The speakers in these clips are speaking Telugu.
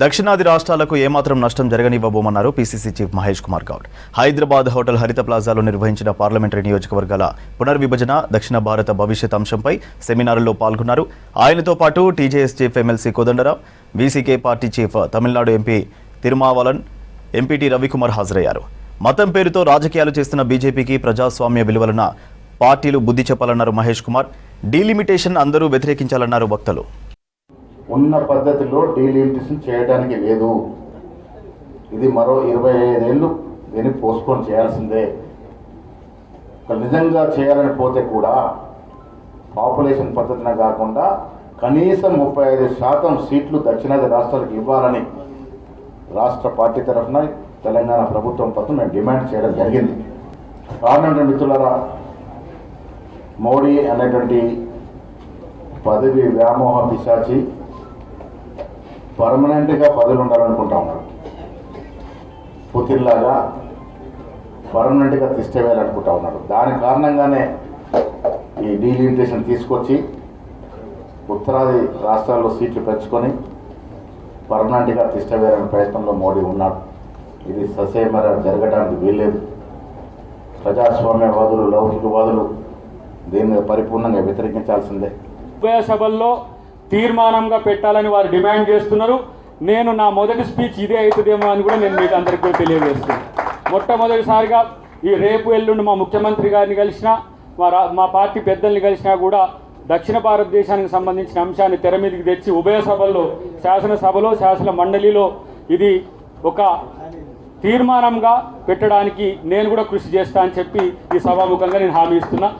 దక్షిణాది రాష్ట్రాలకు ఏమాత్రం నష్టం జరగనివ్వబోమన్నారు PCC chief Mahesh Kumar Goud. Hyderabad hotel Haritha ప్లాజాలో నిర్వహించిన పార్లమెంటరీ నియోజకవర్గాల పునర్విభజన దక్షిణ భారత భవిష్యత్ అంశంపై సెమినార్లో పాల్గొన్నారు. ఆయనతో పాటు TJS chief MLC Kodandaram, VCK party chief Tamil Nadu MP Thirumavalavan, MPT Ravikumar హాజరయ్యారు. మతం పేరుతో రాజకీయాలు చేస్తున్న బీజేపీకి ప్రజాస్వామ్య విలువలను పార్టీలు బుద్ధి చెప్పాలన్నారు మహేష్ కుమార్. డీలిమిటేషన్ అందరూ వ్యతిరేకించాలన్నారు వక్తలు. ఉన్న పద్ధతిలో డీలిమిటేషన్ చేయడానికి లేదు. ఇది మరో 25 ఏళ్ళు దీన్ని పోస్ట్పోన్ చేయాల్సిందే. నిజంగా చేయాలని పోతే కూడా పాపులేషన్ పద్ధతిన కాకుండా కనీసం 35% సీట్లు దక్షిణాది రాష్ట్రాలకు ఇవ్వాలని రాష్ట్ర పార్టీ తరఫున తెలంగాణ ప్రభుత్వం తరఫున మేము డిమాండ్ చేయడం జరిగింది. కారణం మిత్రులారా, మోడీ అనేటువంటి పదవి వ్యామోహ పిశాచి పర్మనెంట్గా పదవులు ఉండాలనుకుంటా ఉన్నాడు. పుతిన్ లాగా పర్మనెంట్గా తిష్ట వేయాలనుకుంటా ఉన్నాడు. దాని కారణంగానే ఈ డీలిమిటేషన్ తీసుకొచ్చి ఉత్తరాది రాష్ట్రాల్లో సీట్లు పెంచుకొని పర్మనెంట్గా తిష్ట వేయాలనే ప్రయత్నంలో మోడీ ఉన్నాడు. ఇది ససేమర జరగడానికి వీల్లేదు. ప్రజాస్వామ్యవాదులు, లౌకికవాదులు దీన్ని పరిపూర్ణంగా వ్యతిరేకించాల్సిందే. ఉభయ సభల్లో తీర్మానంగా పెట్టాలని వారు డిమాండ్ చేస్తున్నారు. నేను నా మొదటి స్పీచ్ ఇదే అవుతుందేమో అని కూడా నేను మీకు అందరికీ తెలియజేస్తున్నాను. మొట్టమొదటిసారిగా ఈ రేపు ఎల్లుండి మా ముఖ్యమంత్రి గారిని కలిసినా, మా పార్టీ పెద్దల్ని కలిసినా కూడా దక్షిణ భారతదేశానికి సంబంధించిన అంశాన్ని తెర మీదకి తెచ్చి ఉభయ సభల్లో, శాసనసభలో, శాసన మండలిలో ఇది ఒక తీర్మానంగా పెట్టడానికి నేను కూడా కృషి చేస్తా అని చెప్పి ఈ సభాముఖంగా నేను హామీ ఇస్తున్నా.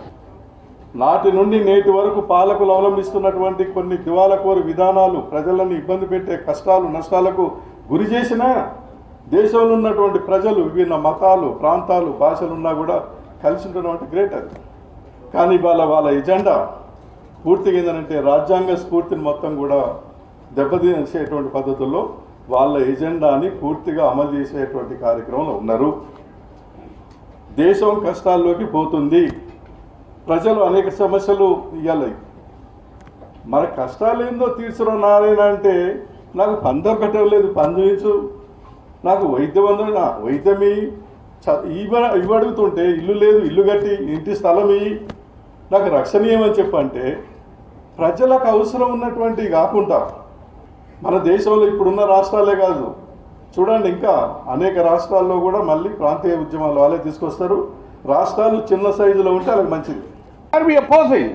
నాటి నుండి నేటి వరకు పాలకులు అవలంబిస్తున్నటువంటి కొన్ని దివాలకోరు విధానాలు ప్రజలను ఇబ్బంది పెట్టే కష్టాలు, నష్టాలకు గురి చేసిన దేశంలో ఉన్నటువంటి ప్రజలు విభిన్న మతాలు, ప్రాంతాలు, భాషలున్నా కూడా కలిసి ఉన్నటువంటి గ్రేట్ అది. కానీ వాళ్ళ ఎజెండా పూర్తిగా ఏంటంటే రాజ్యాంగ స్ఫూర్తిని మొత్తం కూడా దెబ్బతీసేటువంటి పద్ధతుల్లో వాళ్ళ ఎజెండాని పూర్తిగా అమలు చేసేటువంటి కార్యక్రమంలో ఉన్నారు. దేశం కష్టాల్లోకి పోతుంది. ప్రజలు అనేక సమస్యలు ఇవ్వాలి. మన కష్టాలు ఏందో తీర్చడం నానేనంటే నాకు పందరు కట్టడం లేదు, పందించు, నాకు వైద్యం అందరూ వైద్యమి ఇవి అడుగుతుంటే ఇల్లు లేదు, ఇల్లు కట్టి ఇంటి స్థలం నాకు రక్షణ ఏమని చెప్పంటే ప్రజలకు అవసరం ఉన్నటువంటి కాకుండా మన దేశంలో ఇప్పుడున్న రాష్ట్రాలే కాదు, చూడండి ఇంకా అనేక రాష్ట్రాల్లో కూడా మళ్ళీ ప్రాంతీయ ఉద్యమాలు వాళ్ళే తీసుకొస్తారు. రాష్ట్రాలు చిన్న సైజులో ఉంటే అది మంచిది. Are we opposing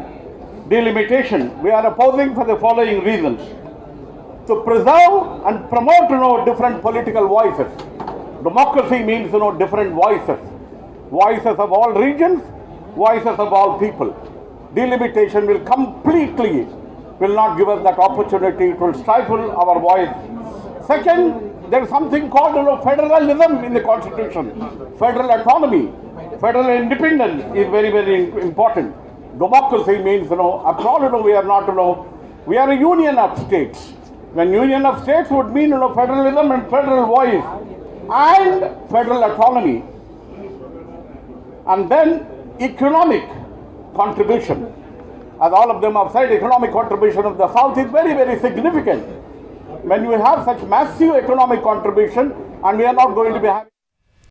delimitation? We are opposing for the following reasons: to preserve and promote different political voices. Democracy means different voices, voices of all regions, voices of all people. Delimitation will not give us that opportunity. It will stifle our voice. Second, there is something called federalism in the constitution. Federal autonomy, federal independence is very, very important. Democracy means, after all, we are not, we are a union of states. When union of states would mean, federalism and federal voice and federal autonomy. And then economic contribution. As all of them have said, economic contribution of the South is very, very significant. When you have such massive economic contribution, and we are not going to be having